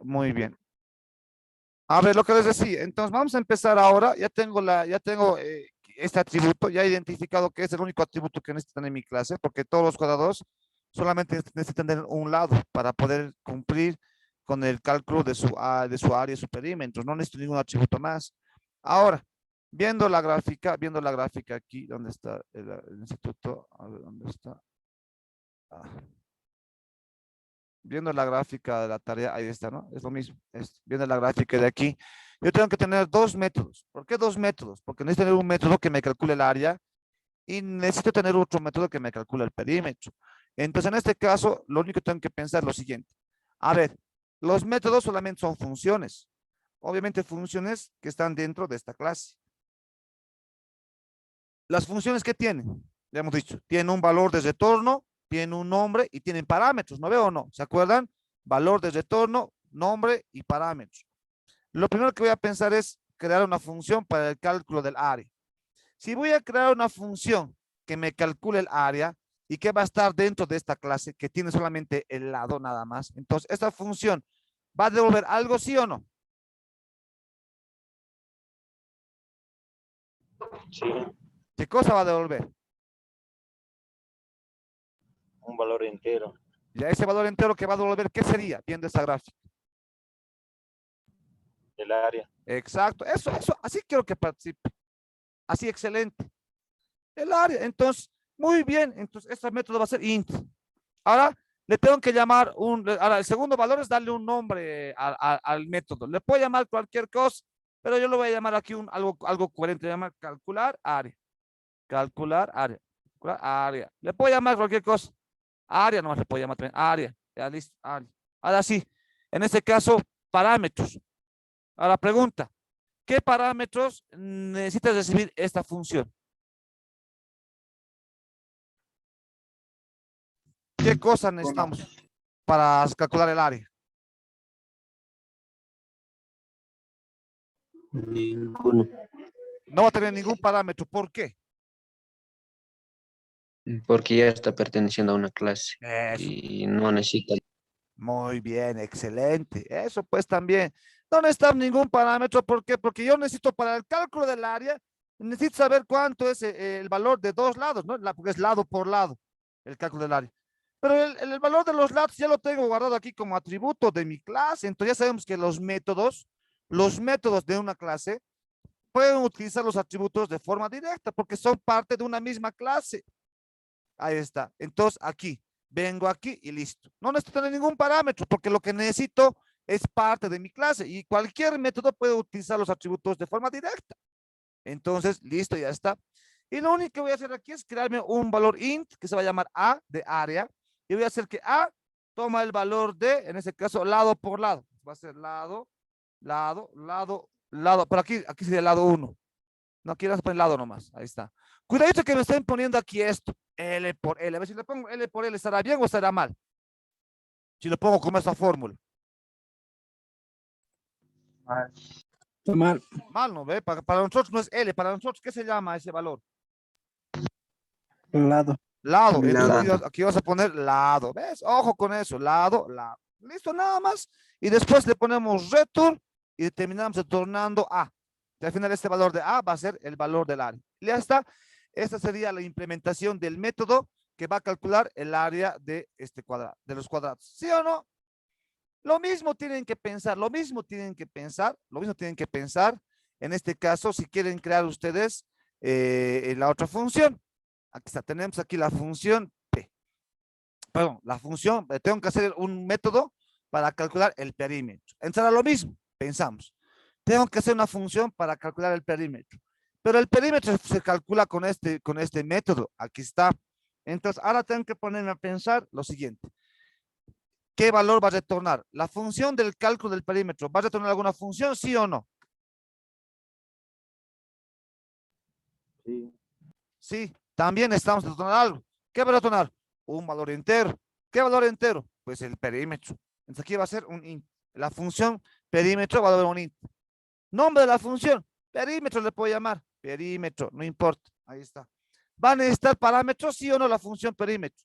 Muy bien. A ver, lo que les decía, entonces vamos a empezar ahora. Ya tengo este atributo, ya he identificado que es el único atributo que necesitan en mi clase, porque todos los cuadrados solamente necesitan tener un lado para poder cumplir con el cálculo de su área y su perímetro. No necesito ningún atributo más. Ahora, viendo la gráfica aquí, ¿dónde está el instituto? A ver, ¿dónde está? Ah. Viendo la gráfica de la tarea, ahí está, ¿no? Es lo mismo. Viendo la gráfica de aquí, yo tengo que tener dos métodos. ¿Por qué dos métodos? Porque necesito tener un método que me calcule el área y necesito tener otro método que me calcule el perímetro. Entonces, en este caso, lo único que tengo que pensar es lo siguiente. A ver, los métodos solamente son funciones. Obviamente, funciones que están dentro de esta clase. Las funciones que tienen, ya hemos dicho, tienen un valor de retorno, tienen un nombre y tienen parámetros, ¿no veo o no? ¿Se acuerdan? Valor de retorno, nombre y parámetros. Lo primero que voy a pensar es crear una función para el cálculo del área. Si voy a crear una función que me calcule el área y que va a estar dentro de esta clase, que tiene solamente el lado nada más, entonces esta función va a devolver algo, sí o no. Sí, ¿Qué cosa va a devolver? un valor entero. Ya ese valor entero que va a devolver, ¿qué sería? Viendo esta gráfica. Del área. Exacto, eso, así quiero que participe. Así, excelente. El área, entonces, muy bien, entonces este método va a ser int. Ahora, le tengo que llamar ahora el segundo valor es darle un nombre al método. Le puedo llamar cualquier cosa, pero yo lo voy a llamar aquí algo coherente, llamar calcular área. Calcular área. Calcular área. Le puedo llamar cualquier cosa. Área, nomás le puedo llamar también área. Ya listo, área. Ahora sí, en este caso, parámetros. Ahora pregunta, ¿qué parámetros necesitas recibir esta función? ¿Qué cosa Uno. necesitamos para calcular el área? Ninguno. No va a tener ningún parámetro. ¿Por qué? Porque ya está perteneciendo a una clase Eso. y no necesita. Muy bien, excelente. Eso pues también. No necesitamos ningún parámetro. ¿Por qué? Porque yo necesito para el cálculo del área, necesito saber cuánto es el valor de dos lados, ¿no? Porque es lado por lado, el cálculo del área. Pero el valor de los lados ya lo tengo guardado aquí como atributo de mi clase. Entonces ya sabemos que los métodos de una clase pueden utilizar los atributos de forma directa porque son parte de una misma clase. Ahí está. Entonces aquí, vengo aquí y listo. No necesito tener ningún parámetro porque lo que necesito es parte de mi clase y cualquier método puede utilizar los atributos de forma directa. Entonces, listo, ya está. Y lo único que voy a hacer aquí es crearme un valor int que se va a llamar a de área y voy a hacer que a toma el valor de, en este caso, lado por lado. Va a ser lado, lado, lado, lado. Pero aquí sería el lado 1. No quieras poner lado nomás. Ahí está. Cuidadito que me estén poniendo aquí esto. L por L. A ver si le pongo L por L, ¿estará bien o estará mal? Si lo pongo como esta fórmula. Está mal. Mal, ¿no ve? Para nosotros no es L. Para nosotros, ¿qué se llama ese valor? Lado. Lado. Lado. Entonces aquí vas a poner lado. ¿Ves? Ojo con eso. Lado, lado. Listo, nada más. Y después le ponemos return y terminamos retornando A. Y al final este valor de A va a ser el valor del área. Y ya está. Esta sería la implementación del método que va a calcular el área de este cuadrado, de los cuadrados. ¿Sí o no? Lo mismo tienen que pensar, lo mismo tienen que pensar, lo mismo tienen que pensar. En este caso, si quieren crear ustedes en la otra función. Aquí está, tenemos aquí la función P. Perdón, la función, tengo que hacer un método para calcular el perímetro. Entonces, lo mismo, pensamos. Tengo que hacer una función para calcular el perímetro. Pero el perímetro se calcula con este método. Aquí está. Entonces, ahora tengo que ponerme a pensar lo siguiente. ¿Qué valor va a retornar? La función del cálculo del perímetro, ¿va a retornar alguna función, sí o no? Sí. Sí, también estamos retornando algo. ¿Qué va a retornar? Un valor entero. ¿Qué valor entero? Pues el perímetro. Entonces aquí va a ser un int. La función perímetro va a dar un int. Nombre de la función, perímetro le puedo llamar. Perímetro, no importa. Ahí está. ¿Va a necesitar parámetros, sí o no, la función perímetro?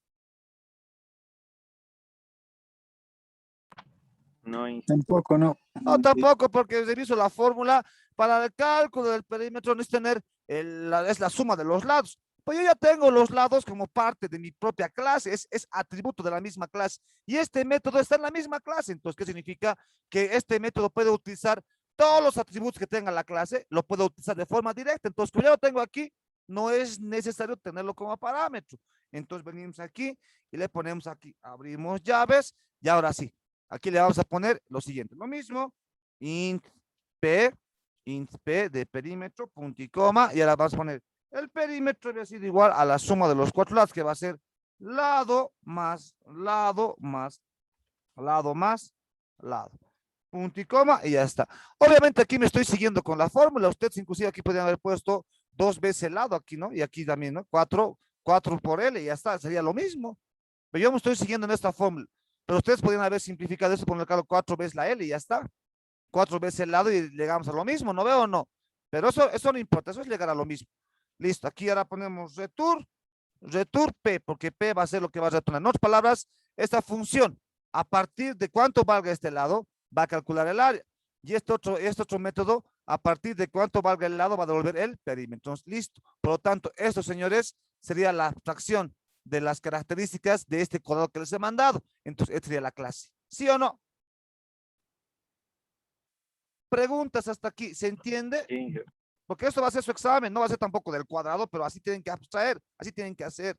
No, Inge. Tampoco, no. No, tampoco, porque reviso la fórmula para el cálculo del perímetro, no es tener es la suma de los lados. Pues yo ya tengo los lados como parte de mi propia clase, es atributo de la misma clase. Y este método está en la misma clase. Entonces, ¿qué significa? Que este método puede utilizar todos los atributos que tenga la clase, lo puedo utilizar de forma directa. Entonces, como ya lo tengo aquí, no es necesario tenerlo como parámetro. Entonces, venimos aquí y le ponemos aquí, abrimos llaves, y ahora sí, aquí le vamos a poner lo siguiente, lo mismo, int p de perímetro, punto y coma, y ahora vamos a poner el perímetro había sido igual a la suma de los cuatro lados, que va a ser lado más lado más lado más lado. Punto y coma, y ya está. Obviamente aquí me estoy siguiendo con la fórmula. Ustedes inclusive aquí podrían haber puesto 2 veces el lado aquí, ¿no? Y aquí también, ¿no? 4 por L y ya está, sería lo mismo. Pero yo me estoy siguiendo en esta fórmula. Pero ustedes podrían haber simplificado eso por el caso 4 veces la L y ya está. 4 veces el lado y llegamos a lo mismo, ¿no veo o no? Pero eso no importa, eso es llegar a lo mismo. Listo, aquí ahora ponemos return P, porque P va a ser lo que va a retornar. En otras palabras, esta función, a partir de cuánto valga este lado, va a calcular el área. Y este otro método, a partir de cuánto valga el lado, va a devolver el perímetro. Entonces, listo. Por lo tanto, esto, señores, sería la abstracción de las características de este cuadrado que les he mandado. Entonces, esta sería la clase. ¿Sí o no? Preguntas hasta aquí, ¿se entiende? Sí, Inge. Porque esto va a ser su examen, no va a ser tampoco del cuadrado, pero así tienen que abstraer, así tienen que hacer.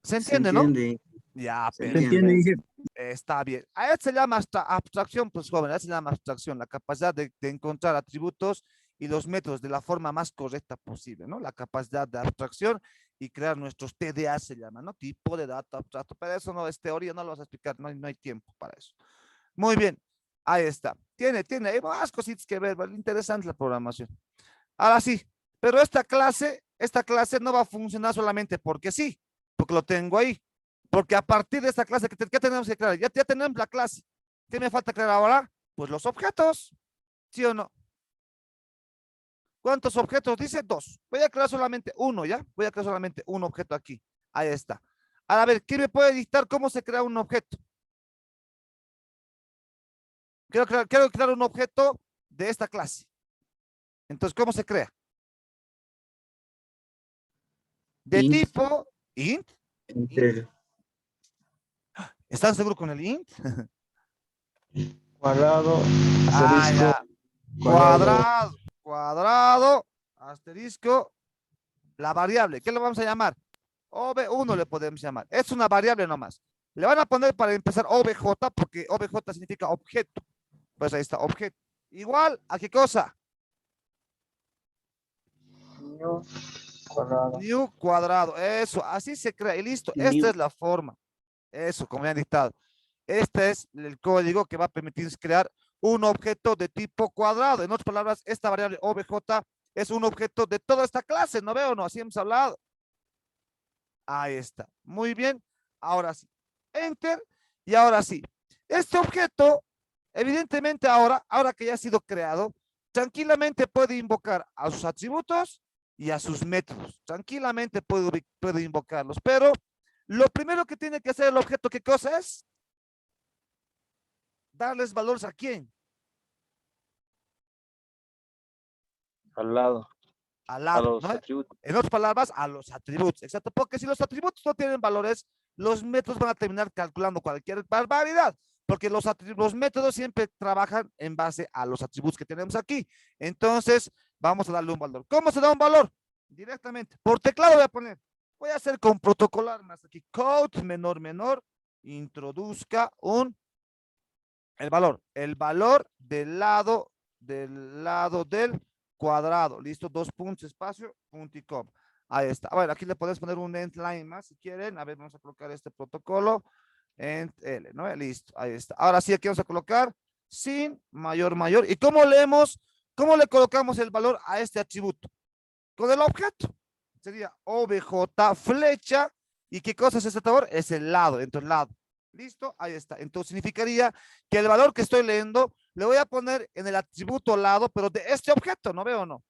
¿Se Se entiende, no? entiende. Ya, Se perfecto. entiende, Inge. Está bien. A esto se llama abstracción, pues joven, a esto se llama abstracción, la capacidad de encontrar atributos y los métodos de la forma más correcta posible, ¿no? La capacidad de abstracción y crear nuestros TDA se llama, ¿no? Tipo de dato abstracto. Pero eso no es teoría, no lo vas a explicar, no hay tiempo para eso. Muy bien, ahí está. Hay más cositas que ver, ¿vale? Interesante la programación. Ahora sí, pero esta clase no va a funcionar solamente porque sí, porque lo tengo ahí. Porque a partir de esta clase, ¿qué tenemos que crear? Ya tenemos la clase. ¿Qué me falta crear ahora? Pues los objetos, ¿sí o no? ¿Cuántos objetos? Dice 2. Voy a crear solamente uno, ¿ya? Voy a crear solamente un objeto aquí. Ahí está. Ahora, a ver, ¿quién me puede dictar cómo se crea un objeto? Quiero crear un objeto de esta clase. Entonces, ¿cómo se crea? De Int. tipo int. Enter. ¿Están seguros con el int? Cuadrado. Ah, Asterisco. ya. Cuadrado. Cuadrado, asterisco, la variable. ¿Qué le vamos a llamar? OB1 le podemos llamar. Es una variable nomás. Le van a poner para empezar OBJ, porque OBJ significa objeto. Pues ahí está, objeto. Igual, ¿a qué cosa? New cuadrado. New cuadrado. Eso, así se crea. Y listo. New. Esta es la forma. Eso, como me han dictado. Este es el código que va a permitir crear un objeto de tipo cuadrado. En otras palabras, esta variable OBJ es un objeto de toda esta clase. ¿No veo o no? Así hemos hablado. Ahí está. Muy bien. Ahora sí. Enter. Y ahora sí. Este objeto, evidentemente ahora que ya ha sido creado, tranquilamente puede invocar a sus atributos y a sus métodos. Tranquilamente puede invocarlos. Pero lo primero que tiene que hacer el objeto, ¿qué cosa es? Darles valores a quién. Al lado. Al A lado, los ¿no? atributos. En otras palabras, a los atributos. Exacto, porque si los atributos no tienen valores, los métodos van a terminar calculando cualquier barbaridad, porque los métodos siempre trabajan en base a los atributos que tenemos aquí. Entonces, vamos a darle un valor. ¿Cómo se da un valor? Directamente. Por teclado voy a poner. Voy a hacer con protocolar más aquí. Code menor, introduzca el valor del lado del cuadrado. Listo, 2 puntos, espacio, punto y coma. Ahí está. Bueno, aquí le puedes poner un end line más si quieren. A ver, vamos a colocar este protocolo. End L, ¿no? Listo, ahí está. Ahora sí, aquí vamos a colocar sin mayor. ¿Y cómo le colocamos el valor a este atributo? Con el objeto. Sería OBJ flecha. ¿Y qué cosa es este valor? Es el lado, entonces lado. ¿Listo? Ahí está. Entonces significaría que el valor que estoy leyendo le voy a poner en el atributo lado, pero de este objeto, ¿no veo o no?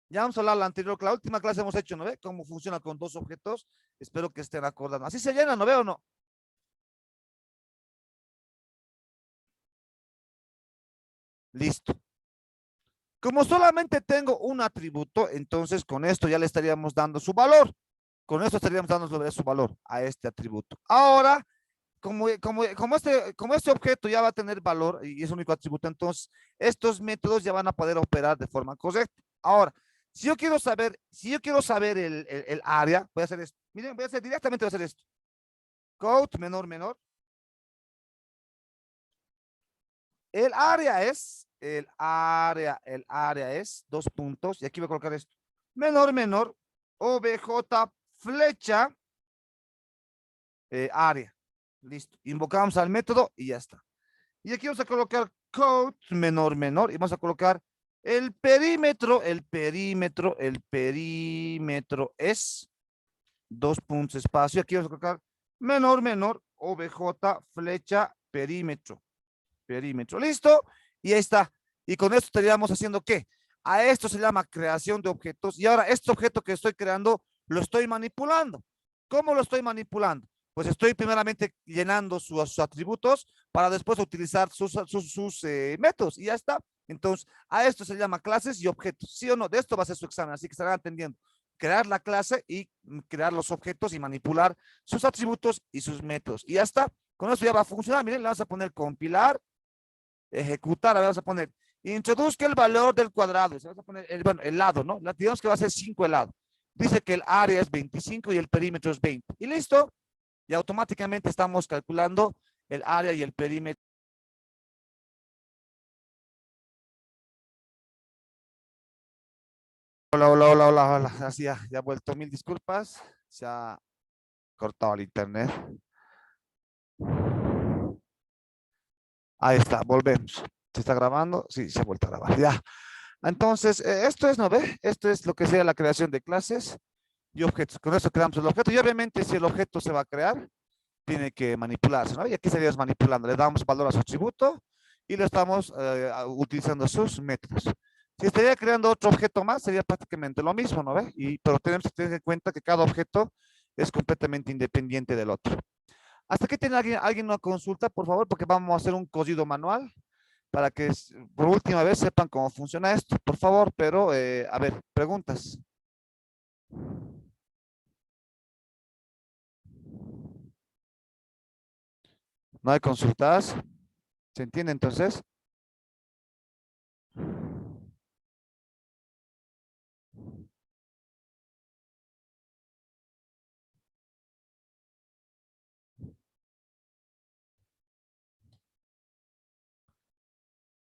Ya vamos a hablar la anterior, la última clase hemos hecho, ¿no ve? Cómo funciona con dos objetos. Espero que estén acordando. Así se llena, ¿no ve o no? Listo. Como solamente tengo un atributo, entonces con esto ya le estaríamos dando su valor. Con esto estaríamos dando su valor a este atributo. Ahora, como este objeto ya va a tener valor y es un único atributo, entonces estos métodos ya van a poder operar de forma correcta. Ahora, si yo quiero saber el área, voy a hacer esto. Miren, directamente voy a hacer esto. Count menor, menor. El área es dos puntos, y aquí voy a colocar esto. Menor, menor, obj, flecha, área. Listo. Invocamos al método y ya está. Y aquí vamos a colocar count menor, menor, y vamos a colocar el perímetro es dos puntos espacio. Aquí vamos a colocar menor, menor, obj, flecha, perímetro. Listo. Y ahí está. Y con esto estaríamos haciendo ¿qué? A esto se llama creación de objetos. Y ahora este objeto que estoy creando lo estoy manipulando. ¿Cómo lo estoy manipulando? Pues estoy primeramente llenando sus atributos para después utilizar sus métodos. Y ya está. Entonces, a esto se llama clases y objetos. ¿Sí o no? De esto va a ser su examen. Así que estarán atendiendo. Crear la clase y crear los objetos y manipular sus atributos y sus métodos. Y ya está. Con esto ya va a funcionar. Miren, le vamos a poner compilar, ejecutar. A ver, vamos a poner, introduzca el valor del cuadrado. Vamos a poner, bueno, el lado, ¿no? Digamos que va a ser 5 el lado. Dice que el área es 25 y el perímetro es 20. Y listo. Y automáticamente estamos calculando el área y el perímetro. Hola, hola, hola, hola, hola. Así ya ha vuelto. Mil disculpas. Se ha cortado el internet. Ahí está, volvemos. ¿Se está grabando? Sí, se ha vuelto a grabar. Ya. Entonces, esto es, ¿no ve? Esto es lo que sea la creación de clases y objetos. Con eso creamos el objeto. Y obviamente, si el objeto se va a crear, tiene que manipularse, ¿no? Y aquí estaríamos manipulando. Le damos valor a su atributo y le estamos utilizando sus métodos. Si estaría creando otro objeto más, sería prácticamente lo mismo, ¿no ve? Pero tenemos que tener en cuenta que cada objeto es completamente independiente del otro. ¿Hasta aquí tiene alguien una consulta, por favor? Porque vamos a hacer un código manual para que por última vez sepan cómo funciona esto, por favor. Pero, a ver, preguntas. ¿No hay consultas? ¿Se entiende entonces?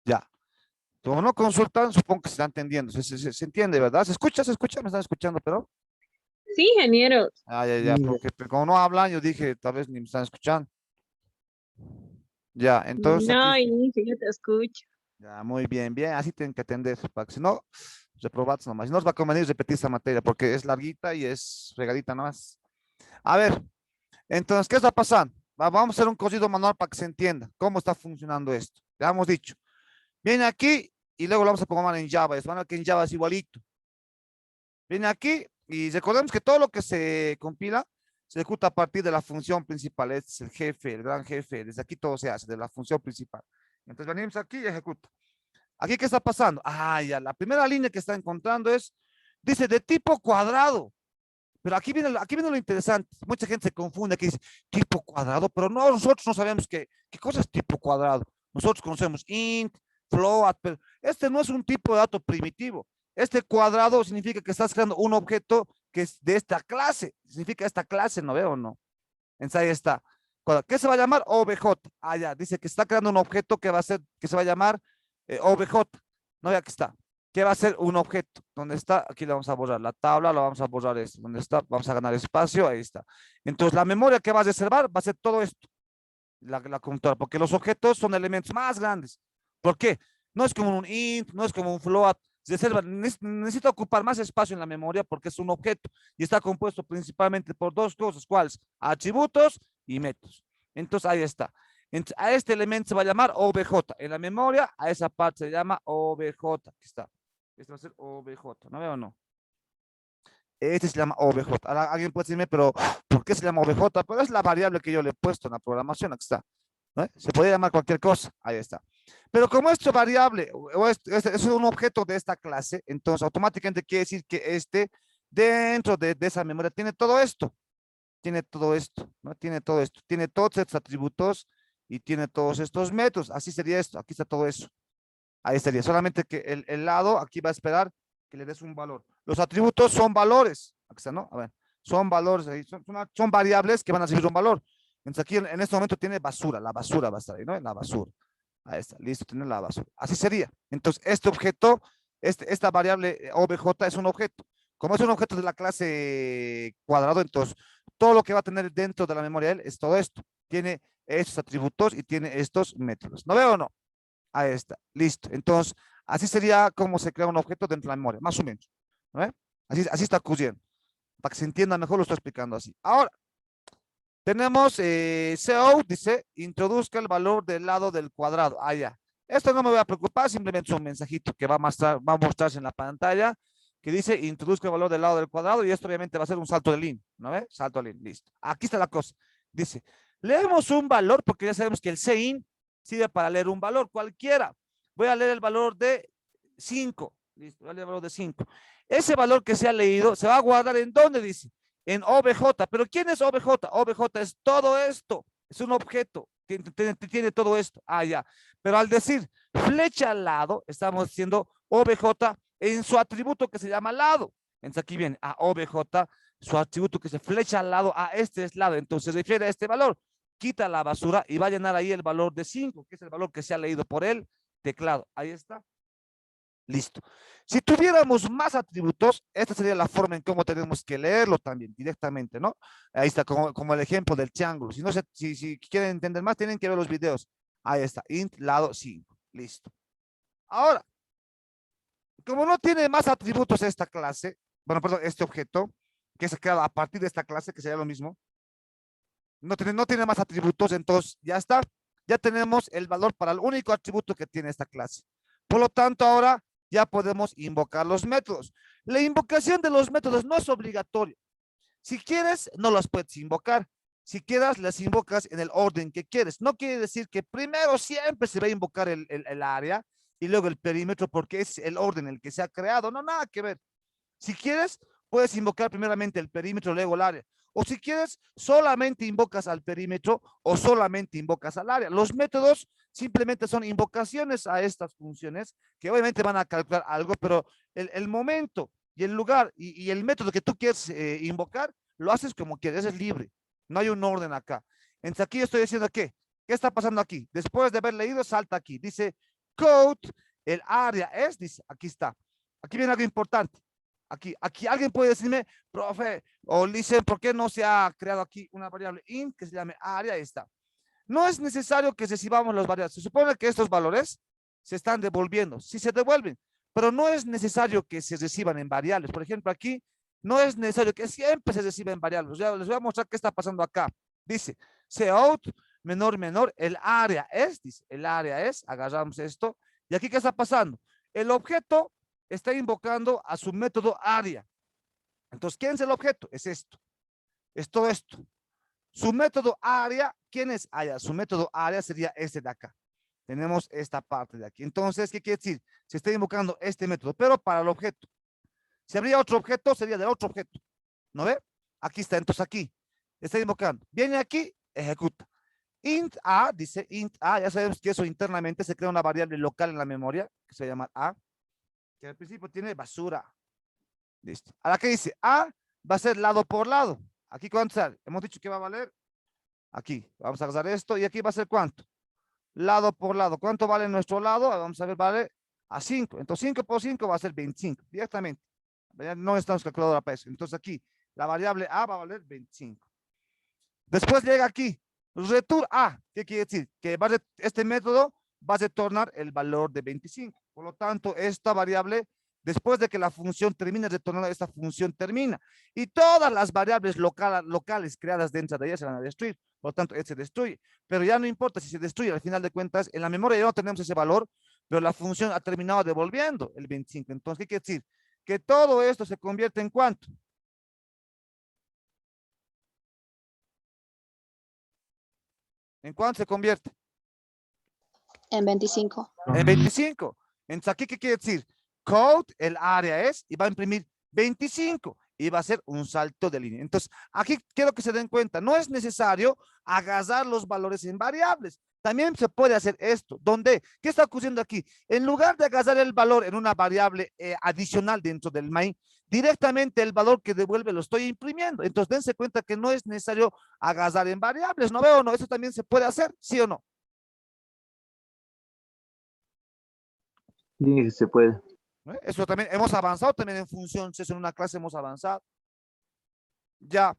Ya. Como no consultan, supongo que se está entendiendo. Se entiende, ¿verdad? ¿Se escucha? ¿Se escucha? ¿Me están escuchando, pero? Sí, ingeniero. Ah, ya, ya, porque como no hablan, yo dije, tal vez ni me están escuchando. Ya, entonces aquí, No, inicio, yo te escucho. ya, muy bien, bien, así tienen que atender, para que si no, reprobados nomás. Si no os va a convenir repetir esta materia, porque es larguita y es regadita nomás. A ver, entonces, ¿qué está pasando? Vamos a hacer un cosido manual para que se entienda cómo está funcionando esto. Ya hemos dicho. Viene aquí y luego lo vamos a programar en Java. Van a ver que en Java es igualito. Viene aquí y recordemos que todo lo que se compila se ejecuta a partir de la función principal. Este es el jefe, el gran jefe. Desde aquí todo se hace, de la función principal. Entonces venimos aquí y ejecuta. ¿Aquí qué está pasando? Ah, ya, la primera línea que está encontrando dice de tipo cuadrado. Pero aquí viene lo interesante. Mucha gente se confunde que dice tipo cuadrado, pero no, nosotros no sabemos qué cosa es tipo cuadrado. Nosotros conocemos int, float, pero este no es un tipo de dato primitivo. Este cuadrado significa que estás creando un objeto que es de esta clase. Significa esta clase, ¿no veo o no? Entonces ahí está. ¿Qué se va a llamar? OBJ. Ah, ya, dice que está creando un objeto que se va a llamar OBJ. No, ya que está. ¿Qué va a ser un objeto? ¿Dónde está? Aquí le vamos a borrar la tabla, lo vamos a borrar esto. ¿Dónde está? Vamos a ganar espacio, ahí está. Entonces la memoria que va a reservar va a ser todo esto, la computadora, porque los objetos son elementos más grandes. ¿Por qué? No es como un int, no es como un float. Reserva, necesita ocupar más espacio en la memoria porque es un objeto y está compuesto principalmente por dos cosas, ¿cuáles? Atributos y métodos. Entonces ahí está. Entonces, a este elemento se va a llamar OBJ. En la memoria, a esa parte se llama OBJ. Aquí está. Este va a ser OBJ, ¿no veo o no? Este se llama OBJ. Ahora alguien puede decirme, pero ¿por qué se llama OBJ? Pero es la variable que yo le he puesto en la programación, aquí está. ¿No? Se puede llamar cualquier cosa, ahí está. Pero como esta variable es un objeto de esta clase, entonces automáticamente quiere decir que dentro de esa memoria tiene todo esto, ¿no? Tiene todo esto, tiene todos estos atributos y tiene todos estos métodos. Así sería esto, aquí está todo eso. Ahí estaría, solamente que el lado aquí va a esperar que le des un valor. Los atributos son valores, aquí está, ¿no? A ver, son valores, son variables que van a recibir un valor. Entonces aquí en este momento tiene basura, la basura va a estar ahí, ¿no? La basura. Ahí está, listo, tiene la basura. Así sería. Entonces este objeto, esta variable OBJ es un objeto. Como es un objeto de la clase cuadrado, entonces todo lo que va a tener dentro de la memoria de él es todo esto. Tiene estos atributos y tiene estos métodos. ¿No veo o no? Ahí está, listo. Entonces, así sería como se crea un objeto dentro de la memoria, más o menos. ¿No ve? Así está ocurriendo. Para que se entienda mejor, lo estoy explicando así. Ahora, tenemos CO, dice, introduzca el valor del lado del cuadrado. Ah, ya. Esto no me voy a preocupar, simplemente es un mensajito que va a mostrarse en la pantalla, que dice, introduzca el valor del lado del cuadrado, y esto obviamente va a ser un salto de línea, ¿no ve? Salto de línea, listo. Aquí está la cosa. Dice, leemos un valor, porque ya sabemos que el CIN sirve para leer un valor, cualquiera. Voy a leer el valor de 5. Listo, voy a leer el valor de 5. Ese valor que se ha leído se va a guardar en dónde, dice, en OBJ. ¿Pero quién es OBJ? OBJ es todo esto, es un objeto, tiene todo esto. Ah, ya. Pero al decir flecha al lado, estamos diciendo OBJ en su atributo que se llama lado. Entonces aquí viene a OBJ, su atributo que se flecha al lado, a este es lado, entonces se refiere a este valor. Quita la basura y va a llenar ahí el valor de 5, que es el valor que se ha leído por el teclado. Ahí está. Listo. Si tuviéramos más atributos, esta sería la forma en cómo tenemos que leerlo también, directamente, ¿no? Ahí está, como el ejemplo del triángulo. Si, no se, si quieren entender más, tienen que ver los videos. Ahí está, int lado 5. Listo. Ahora, como no tiene más atributos esta clase, bueno, perdón, este objeto, que se crea a partir de esta clase, que sería lo mismo, no tiene más atributos, entonces ya está. Ya tenemos el valor para el único atributo que tiene esta clase. Por lo tanto, ahora ya podemos invocar los métodos. La invocación de los métodos no es obligatoria. Si quieres, no los puedes invocar. Si quieres, las invocas en el orden que quieres. No quiere decir que primero siempre se va a invocar el área y luego el perímetro porque es el orden en el que se ha creado. No, nada que ver. Si quieres, puedes invocar primeramente el perímetro, luego el área. O si quieres, solamente invocas al perímetro o solamente invocas al área. Los métodos simplemente son invocaciones a estas funciones que obviamente van a calcular algo, pero el momento y el lugar y el método que tú quieres invocar, lo haces como quieres, es libre. No hay un orden acá. Entonces aquí estoy diciendo ¿qué está pasando aquí? Después de haber leído, salta aquí. Dice code, el área es, dice, aquí está. Aquí viene algo importante. Aquí alguien puede decirme, profe, o dicen, ¿por qué no se ha creado aquí una variable int que se llame área? Ahí está. No es necesario que recibamos los variables. Se supone que estos valores se están devolviendo. Sí se devuelven, pero no es necesario que se reciban en variables. Por ejemplo, aquí no es necesario que siempre se reciban en variables. Ya les voy a mostrar qué está pasando acá. Dice, cout menor, el área es, dice, el área es, agarramos esto. Y aquí, ¿qué está pasando? El objeto está invocando a su método área. Entonces, ¿quién es el objeto? Es esto. Es todo esto. Su método área, ¿quién es área? Su método área sería este de acá. Tenemos esta parte de aquí. Entonces, ¿qué quiere decir? Se está invocando este método, pero para el objeto. Si habría otro objeto, sería del otro objeto. ¿No ve? Aquí está, entonces aquí. Está invocando. Viene aquí, ejecuta. Int a, dice int a, ya sabemos que eso internamente se crea una variable local en la memoria, que se llama a, que al principio tiene basura. Listo. Ahora, ¿qué dice? A va a ser lado por lado. Aquí, ¿cuánto sale? Hemos dicho que va a valer. Aquí, vamos a usar esto. Y aquí va a ser ¿cuánto? Lado por lado. ¿Cuánto vale nuestro lado? Vamos a ver, vale a 5. Entonces, 5 por 5 va a ser 25. Directamente. No estamos calculando para eso. Entonces, aquí, la variable A va a valer 25. Después llega aquí. Return A. ¿Qué quiere decir? Que este método va a retornar el valor de 25. Por lo tanto, esta variable, después de que la función termine retornando, esta función termina. Y todas las variables locales creadas dentro de ella se van a destruir. Por lo tanto, se destruye. Pero ya no importa si se destruye, al final de cuentas, en la memoria ya no tenemos ese valor, pero la función ha terminado devolviendo el 25. Entonces, ¿qué quiere decir? Que todo esto se convierte en ¿cuánto? ¿En cuánto se convierte? En 25. En 25. Entonces, ¿aquí qué quiere decir? Code, el área es, y va a imprimir 25 y va a ser un salto de línea. Entonces, aquí quiero que se den cuenta, no es necesario agarrar los valores en variables. También se puede hacer esto, donde, ¿qué está ocurriendo aquí? En lugar de agarrar el valor en una variable adicional dentro del main, directamente el valor que devuelve lo estoy imprimiendo. Entonces, dense cuenta que no es necesario agarrar en variables, ¿no veo o no? Eso también se puede hacer, ¿sí o no? Sí, se puede. Eso también, hemos avanzado también en función, si es en una clase hemos avanzado. Ya,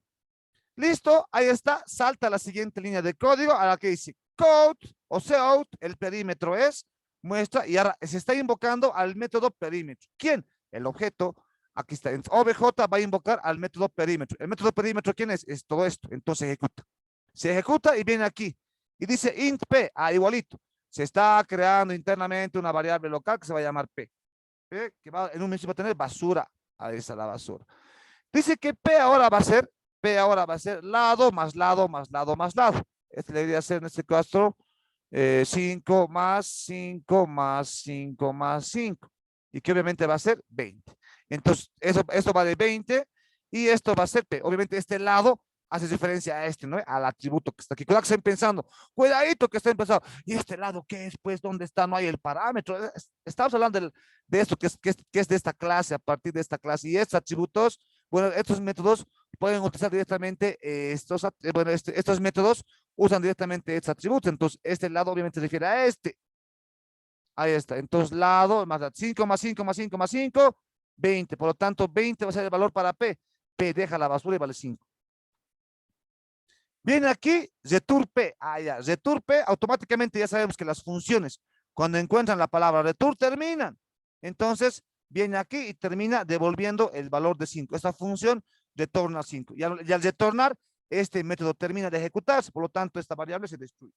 listo, ahí está, salta la siguiente línea de código, a la que dice code o cout, el perímetro es, muestra, y ahora se está invocando al método perímetro. ¿Quién? El objeto, aquí está, obj va a invocar al método perímetro. ¿El método perímetro quién es? Es todo esto, entonces ejecuta. Se ejecuta y viene aquí, y dice int p, igualito. Se está creando internamente una variable local que se va a llamar p. Que va, en un principio va a tener basura, ahí está la basura. Dice que P ahora va a ser lado más lado más lado más lado. Este le debería ser en este caso 5 más 5 más 5 más 5. Y que obviamente va a ser 20. Entonces, esto va de 20 y esto va a ser P. Obviamente este lado hace referencia a este, ¿no? Al atributo que está aquí. Cuidado que estén pensando, cuidadito que estén pensando, ¿y este lado qué es? Pues, ¿dónde está? No hay el parámetro. Estamos hablando de esto que es de esta clase, a partir de esta clase. Y estos atributos, bueno, estos métodos pueden utilizar directamente estos métodos usan directamente estos atributos. Entonces, este lado obviamente se refiere a este. Ahí está. Entonces, lado más 5 más 5 más 5 más 5, 20. Por lo tanto, 20 va a ser el valor para P. P deja la basura y vale 5. Viene aquí, return P. Ya, return P, automáticamente ya sabemos que las funciones, cuando encuentran la palabra return, terminan. Entonces, viene aquí y termina devolviendo el valor de 5. Esta función retorna 5. Y al retornar, este método termina de ejecutarse, por lo tanto, esta variable se destruye.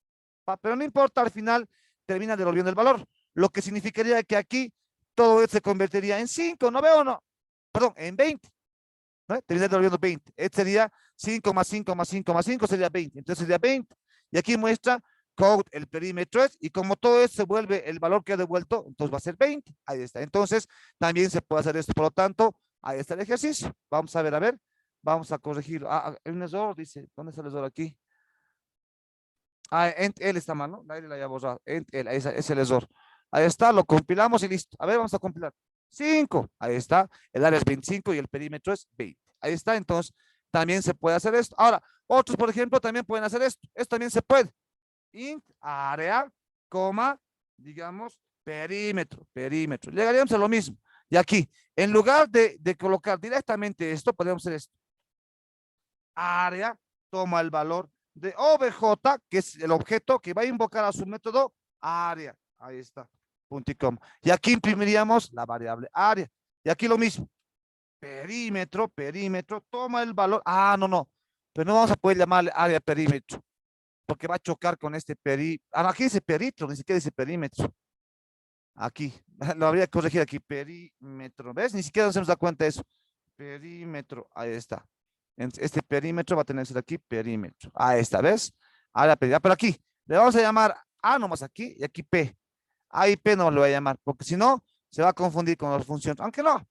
Pero no importa, al final termina devolviendo el valor, lo que significaría que aquí todo esto se convertiría en 5, ¿no veo o no? Perdón, en 20. ¿No? Termina devolviendo 20. Este sería 5 más 5 más 5 más 5 sería 20. Entonces sería 20. Y aquí muestra code, el perímetro es, y como todo esto se vuelve el valor que ha devuelto, entonces va a ser 20. Ahí está. Entonces también se puede hacer esto. Por lo tanto, ahí está el ejercicio. Vamos a ver. Vamos a corregir. Hay un error, dice. ¿Dónde está el error aquí? Ent L está mal, ¿no? Nadie la haya borrado. Ent L, ahí es el error. Ahí está, lo compilamos y listo. A ver, vamos a compilar. 5, ahí está. El área es 25 y el perímetro es 20. Ahí está, entonces también se puede hacer esto. Ahora, otros, por ejemplo, también pueden hacer esto. Esto también se puede. Int área, coma, digamos, perímetro. Llegaríamos a lo mismo. Y aquí, en lugar de colocar directamente esto, podemos hacer esto. Área, toma el valor de obj, que es el objeto que va a invocar a su método área. Ahí está. Punto y coma. Y aquí imprimiríamos la variable área. Y aquí lo mismo. Perímetro, toma el valor. No. Pero no vamos a poder llamarle área perímetro. Porque va a chocar con este aquí dice perímetro, ni siquiera dice perímetro. Aquí. Lo habría que corregir aquí. Perímetro. ¿Ves? Ni siquiera nos hemos dado cuenta de eso. Perímetro. Ahí está. Este perímetro va a tener que ser aquí perímetro. Ahí está, ¿ves? Área perímetro. Pero aquí le vamos a llamar A nomás aquí y aquí P. A y P no lo voy a llamar, porque si no, se va a confundir con las funciones. Aunque no,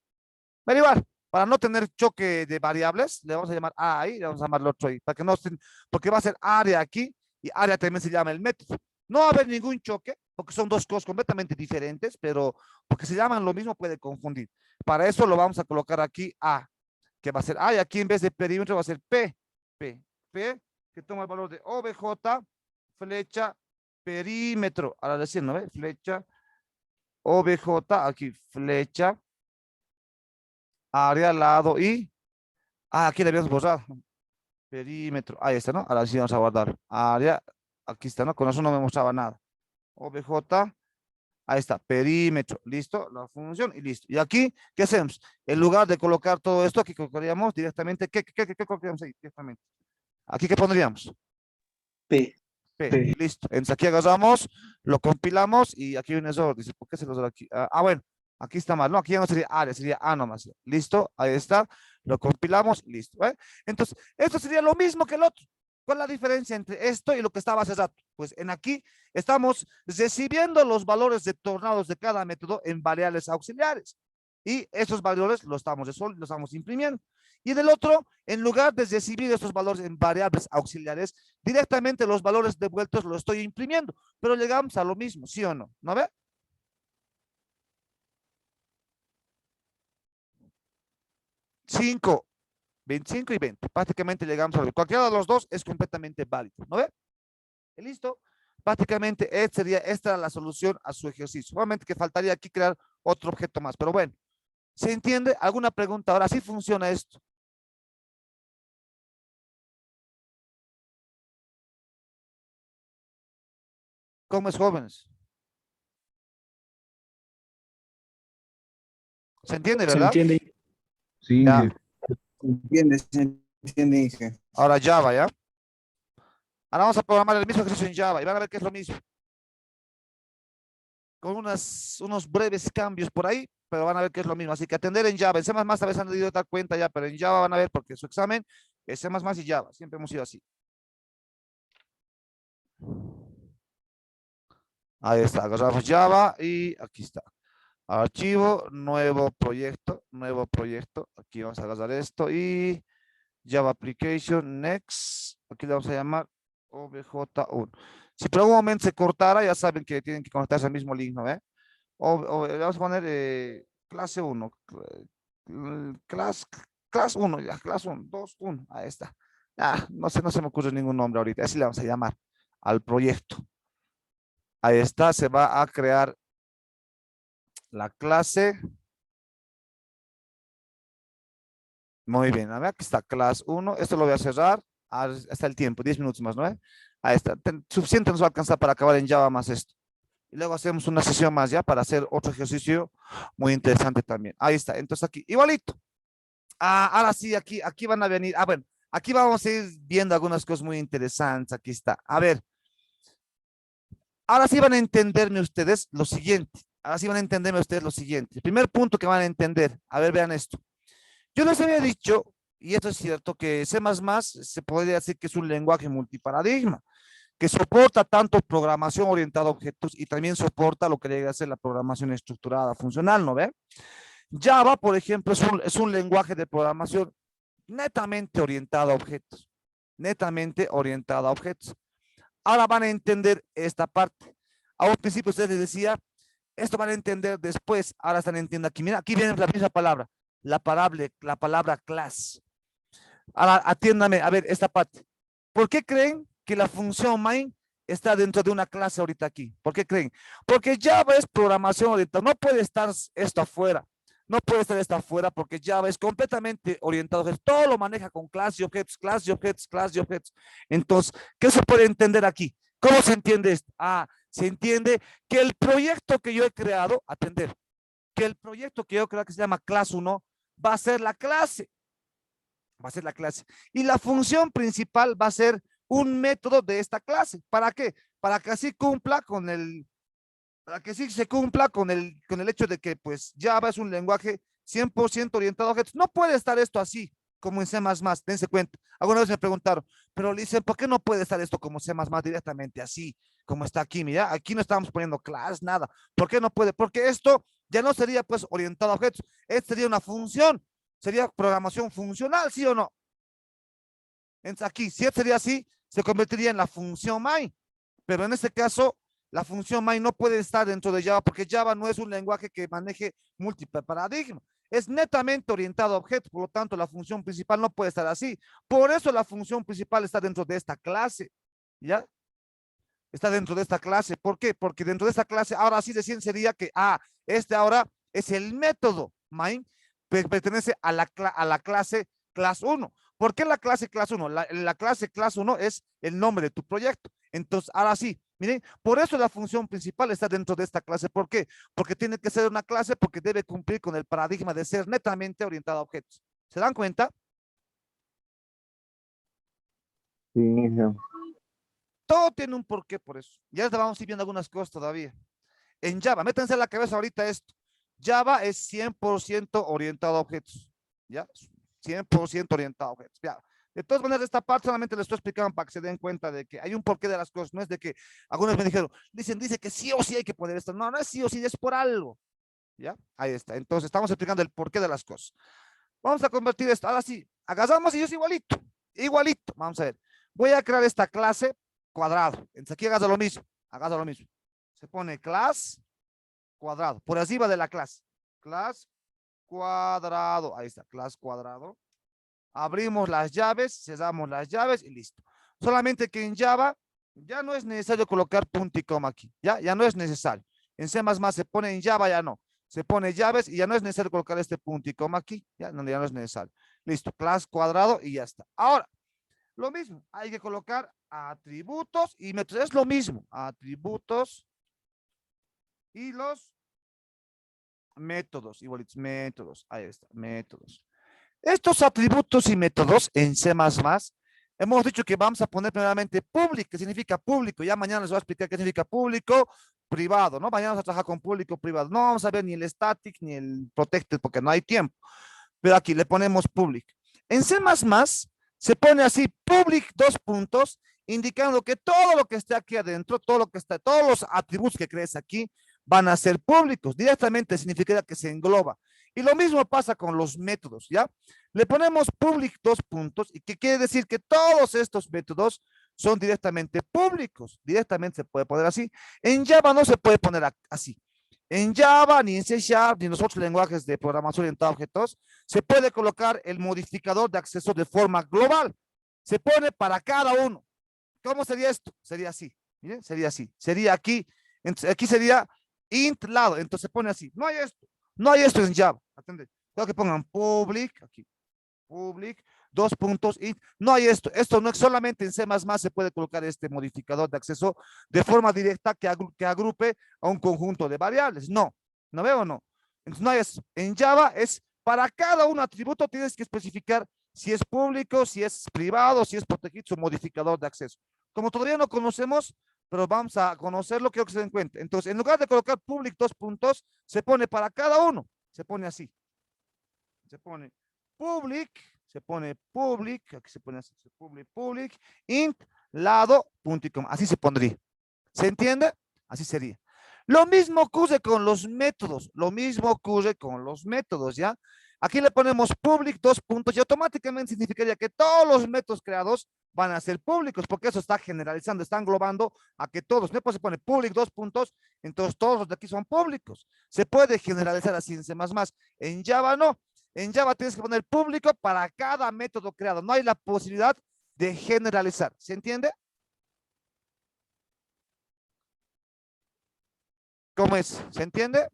pero igual, para no tener choque de variables, le vamos a llamar A ahí, le vamos a llamar el otro ahí, para que no estén, porque va a ser área aquí y área también se llama el método. No va a haber ningún choque, porque son dos cosas completamente diferentes, pero porque se llaman lo mismo puede confundir. Para eso lo vamos a colocar aquí A, que va a ser A, y aquí en vez de perímetro va a ser P, que toma el valor de OBJ, flecha, perímetro, ahora decir, ¿no ve? Flecha, OBJ, aquí, flecha, área, lado y, aquí le habíamos borrado, perímetro, ahí está, ¿no? Ahora sí vamos a guardar, área, aquí está, ¿no? Con eso no me mostraba nada, OBJ, ahí está, perímetro, listo, la función y listo. Y aquí, ¿qué hacemos? En lugar de colocar todo esto, aquí colocaríamos directamente, ¿qué colocaríamos ahí directamente? Aquí, ¿qué pondríamos? P. P. Sí. Listo. Entonces aquí agarramos, lo compilamos y aquí hay un error. Dice, ¿por qué se los da aquí? Bueno, aquí está mal. No, aquí ya no sería área, sería A nomás. Listo, ahí está. Lo compilamos, listo. Entonces, esto sería lo mismo que el otro. ¿Cuál es la diferencia entre esto y lo que estaba hace rato? Pues en aquí estamos recibiendo los valores de tornados de cada método en variables auxiliares. Y esos valores los estamos imprimiendo. Y en el otro, en lugar de recibir estos valores en variables auxiliares, directamente los valores devueltos los estoy imprimiendo. Pero llegamos a lo mismo, ¿sí o no? ¿No ve? 5, 25 y 20. Prácticamente llegamos a lo mismo. Cualquiera de los dos es completamente válido. ¿No ve? Listo. Prácticamente esta era la solución a su ejercicio. Obviamente que faltaría aquí crear otro objeto más. Pero bueno, ¿se entiende? ¿Alguna pregunta? Ahora sí funciona esto. ¿Cómo es, jóvenes? ¿Se entiende, ¿Se verdad? entiende? Sí, Ya. Inge. Se entiende, Inge. Ahora Java, ¿ya? Ahora vamos a programar el mismo ejercicio en Java y van a ver que es lo mismo. Con unos breves cambios por ahí, pero van a ver que es lo mismo. Así que atender en Java. En C++ tal vez han debido dar cuenta ya, pero en Java van a ver porque su examen es C++ y Java. Siempre hemos sido así. Ahí está, agarramos Java y aquí está. Archivo, nuevo proyecto. Aquí vamos a agarrar esto y Java Application, Next. Aquí le vamos a llamar OBJ1. Si por algún momento se cortara, ya saben que tienen que conectarse al mismo link, ¿no? Le vamos a poner clase 1. Class 1, ya, class 1, 2, 1. Ahí está. No se me ocurre ningún nombre ahorita. Así le vamos a llamar al proyecto. Ahí está, se va a crear la clase. Muy bien, a ver, aquí está class 1. Esto lo voy a cerrar hasta el tiempo, 10 minutos más, ¿no? Ahí está, suficiente nos va a alcanzar para acabar en Java más esto. Y luego hacemos una sesión más ya para hacer otro ejercicio muy interesante también. Ahí está, entonces aquí, igualito. Ahora sí, aquí van a venir. Bueno, aquí vamos a ir viendo algunas cosas muy interesantes. Aquí está. A ver, ahora sí van a entenderme ustedes lo siguiente. El primer punto que van a entender. A ver, vean esto. Yo les había dicho, y esto es cierto, que C++ se podría decir que es un lenguaje multiparadigma, que soporta tanto programación orientada a objetos y también soporta lo que llega a ser la programación estructurada funcional, ¿no ve? Java, por ejemplo, es un lenguaje de programación netamente orientado a objetos. Ahora van a entender esta parte. A un principio ustedes les decía, esto van a entender después, ahora están entendiendo aquí. Mira, aquí viene la misma palabra, la palabra class. Ahora atiéndame, a ver, esta parte. ¿Por qué creen que la función main está dentro de una clase ahorita aquí? ¿Por qué creen? Porque Java es programación orientada. No puede estar esto afuera. No puede estar esto afuera porque Java es completamente orientado. Todo lo maneja con clase y objetos, clase y objetos, clase y objetos. Entonces, ¿qué se puede entender aquí? ¿Cómo se entiende esto? Se entiende que el proyecto que yo he creado, que el proyecto que yo he creado que se llama class 1 va a ser la clase. Y la función principal va a ser un método de esta clase. ¿Para qué? Para que así cumpla con para que sí se cumpla con el hecho de que pues Java es un lenguaje 100% orientado a objetos. No puede estar esto así como en C++, dense cuenta. Alguna vez me preguntaron, pero le dicen, ¿por qué no puede estar esto como C++ directamente así, como está aquí? Mira, aquí no estamos poniendo class, nada. ¿Por qué no puede? Porque esto ya no sería pues orientado a objetos. Esto sería una función. Sería programación funcional, ¿sí o no? Entonces aquí, si sería así, se convertiría en la función main. Pero en este caso, la función main no puede estar dentro de Java porque Java no es un lenguaje que maneje múltiples paradigmas. Es netamente orientado a objetos, por lo tanto, la función principal no puede estar así. Por eso la función principal está dentro de esta clase. ¿Ya? Está dentro de esta clase. ¿Por qué? Porque dentro de esta clase, ahora sí recién sería que, este ahora es el método main, pertenece a la clase class 1. ¿Por qué la clase class 1? La clase class 1 es el nombre de tu proyecto. Entonces, ahora sí, miren, por eso la función principal está dentro de esta clase. ¿Por qué? Porque tiene que ser una clase porque debe cumplir con el paradigma de ser netamente orientada a objetos. ¿Se dan cuenta? Sí, Inge. Todo tiene un porqué por eso. Ya te vamos a ir viendo algunas cosas todavía. En Java, métanse en la cabeza ahorita esto. Java es 100% orientado a objetos. ¿Ya? 100% orientado a objetos. Ya. De todas maneras, esta parte solamente les estoy explicando para que se den cuenta de que hay un porqué de las cosas. No es de que algunos me dijeron, dice que sí o sí hay que poner esto. No, no es sí o sí, es por algo. ¿Ya? Ahí está. Entonces, estamos explicando el porqué de las cosas. Vamos a convertir esto. Ahora sí, agarramos y es igualito. Igualito. Vamos a ver. Voy a crear esta clase cuadrado. Entonces, aquí hagas lo mismo. Hagas lo mismo. Se pone class cuadrado. Por arriba de la clase. Class cuadrado. Ahí está. Class cuadrado. Abrimos las llaves, cerramos las llaves y listo. Solamente que en Java ya no es necesario colocar punto y coma aquí. Ya no es necesario. En C++ se pone, en Java ya no. Se pone llaves y ya no es necesario colocar este punto y coma aquí. Ya no es necesario. Listo. Class cuadrado y ya está. Ahora, lo mismo. Hay que colocar atributos y métodos. Es lo mismo. Atributos y los métodos. Igualitos. Métodos. Ahí está. Métodos. Estos atributos y métodos en C++, hemos dicho que vamos a poner primeramente public, que significa público. Ya mañana les voy a explicar qué significa público, privado, ¿no? Mañana vamos a trabajar con público, privado. No vamos a ver ni el static ni el protected porque no hay tiempo. Pero aquí le ponemos public. En C++ se pone así, public, dos puntos, indicando que todo lo que esté aquí adentro, todos los atributos que crees aquí van a ser públicos. Directamente significa que se engloba. Y lo mismo pasa con los métodos, ¿ya? Le ponemos public dos puntos, y que quiere decir que todos estos métodos son directamente públicos. Directamente se puede poner así. En Java no se puede poner así. En Java, ni en C#, ni en los otros lenguajes de programación orientada a objetos, se puede colocar el modificador de acceso de forma global. Se pone para cada uno. ¿Cómo sería esto? Sería así. Miren, sería así. Sería aquí. Entonces, aquí sería int lado. Entonces se pone así. No hay esto. No hay esto en Java. Atende. Tengo que pongan public, aquí. Public, dos puntos, int. No hay esto. Esto no es solamente en C++ se puede colocar este modificador de acceso de forma directa que agrupe a un conjunto de variables. No. ¿No veo o no? Entonces no hay eso. En Java es para cada un atributo tienes que especificar si es público, si es privado, si es protegido, su modificador de acceso. Como todavía no conocemos, pero vamos a conocerlo, quiero que se den cuenta. Entonces, en lugar de colocar public dos puntos, se pone para cada uno. Se pone así. Se pone public, aquí se pone así, public, int, lado, punto y coma. Así se pondría. ¿Se entiende? Así sería. Lo mismo ocurre con los métodos. ¿Ya? Aquí le ponemos public dos puntos y automáticamente significaría que todos los métodos creados van a ser públicos, porque eso está generalizando, está englobando a que todos, después se pone public dos puntos, entonces todos los de aquí son públicos. Se puede generalizar así en C++. En Java no. En Java tienes que poner público para cada método creado. No hay la posibilidad de generalizar. ¿Se entiende? ¿Cómo es? ¿Se entiende?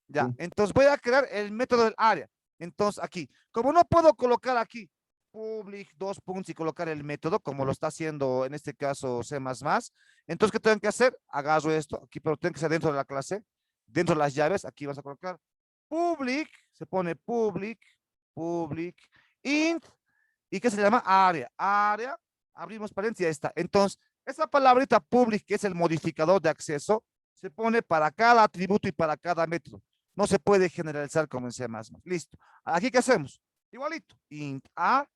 Ya. Entonces voy a crear el método del área. Entonces aquí, como no puedo colocar aquí public dos puntos y colocar el método, como lo está haciendo en este caso C++, entonces ¿qué tengo que hacer? Agarro esto aquí, pero tengo que ser dentro de la clase, dentro de las llaves, aquí vas a colocar public, se pone public, int, ¿y qué se llama? Área, abrimos paréntesis, ahí está. Entonces, esa palabrita public, que es el modificador de acceso, se pone para cada atributo y para cada método. No se puede generalizar como en C++. Listo. Aquí, ¿qué hacemos? Igualito. Int a,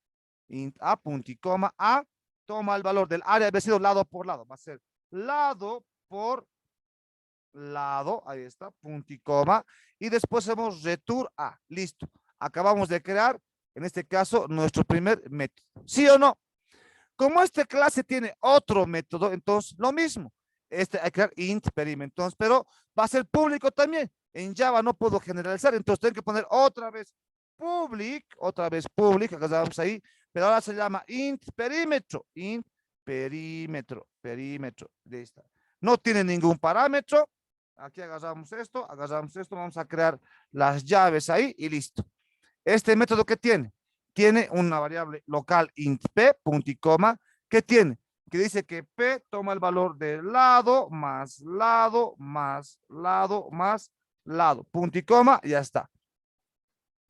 punto y coma, a, toma el valor del área, ha sido lado por lado. Va a ser lado por lado, ahí está, punto y coma. Y después hacemos return a. Listo. Acabamos de crear, en este caso, nuestro primer método. ¿Sí o no? Como esta clase tiene otro método, entonces lo mismo. Hay que crear int perímetro, entonces, pero va a ser público también. En Java no puedo generalizar, entonces tengo que poner otra vez public, acá vamos ahí, pero ahora se llama int perímetro, de esta. No tiene ningún parámetro. Aquí agarramos esto, vamos a crear las llaves ahí y listo. Este método que tiene una variable local int p, punto y coma, ¿qué tiene? Que dice que p toma el valor de lado, más lado, más lado, más lado, punto y coma, y ya está.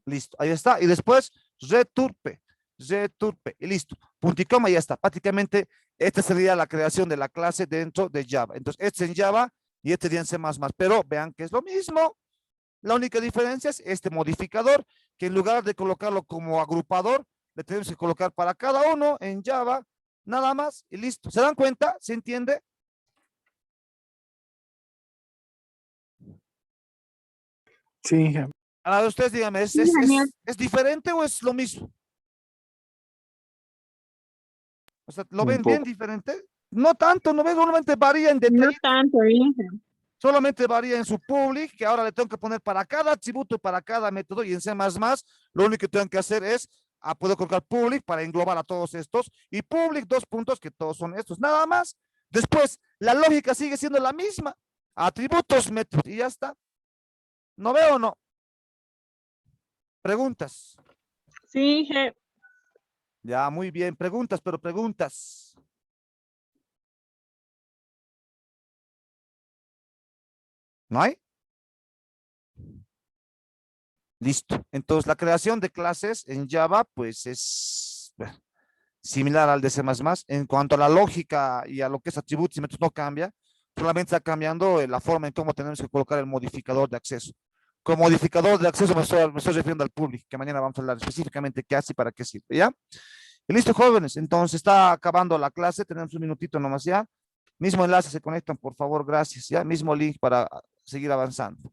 Listo, ahí está. Y después return p. return P, y listo. Punto y coma, y ya está. Prácticamente, esta sería la creación de la clase dentro de Java. Entonces, este en Java y este en C++. Pero vean que es lo mismo. La única diferencia es este modificador, que en lugar de colocarlo como agrupador, le tenemos que colocar para cada uno en Java, nada más, y listo. ¿Se dan cuenta? ¿Se entiende? Sí, Ahora ustedes díganme, Sí, genial. ¿es diferente o es lo mismo? O sea, ¿lo Un ven bien poco. diferente? No tanto, no ven, solamente varía en No detalle, tanto, hija. solamente varía en su public, que ahora le tengo que poner para cada atributo y para cada método, y en C++, lo único que tengo que hacer es, puedo colocar public para englobar a todos estos, y public 2 puntos, que todos son estos, nada más. Después, la lógica sigue siendo la misma, atributos, métodos, y ya está. ¿No veo o no? Preguntas. Sí, hija. Ya, muy bien, preguntas, pero preguntas. ¿No hay? Listo. Entonces, la creación de clases en Java, pues es similar al de C++. En cuanto a la lógica y a lo que es atributos y métodos, no cambia. Solamente está cambiando la forma en cómo tenemos que colocar el modificador de acceso. Como modificador de acceso me estoy refiriendo al public, que mañana vamos a hablar específicamente qué hace y para qué sirve, ¿ya? Y listo, jóvenes. Entonces, está acabando la clase. Tenemos un minutito nomás ya. Mismo enlace, se conectan, por favor, gracias. Ya, mismo link para seguir avanzando.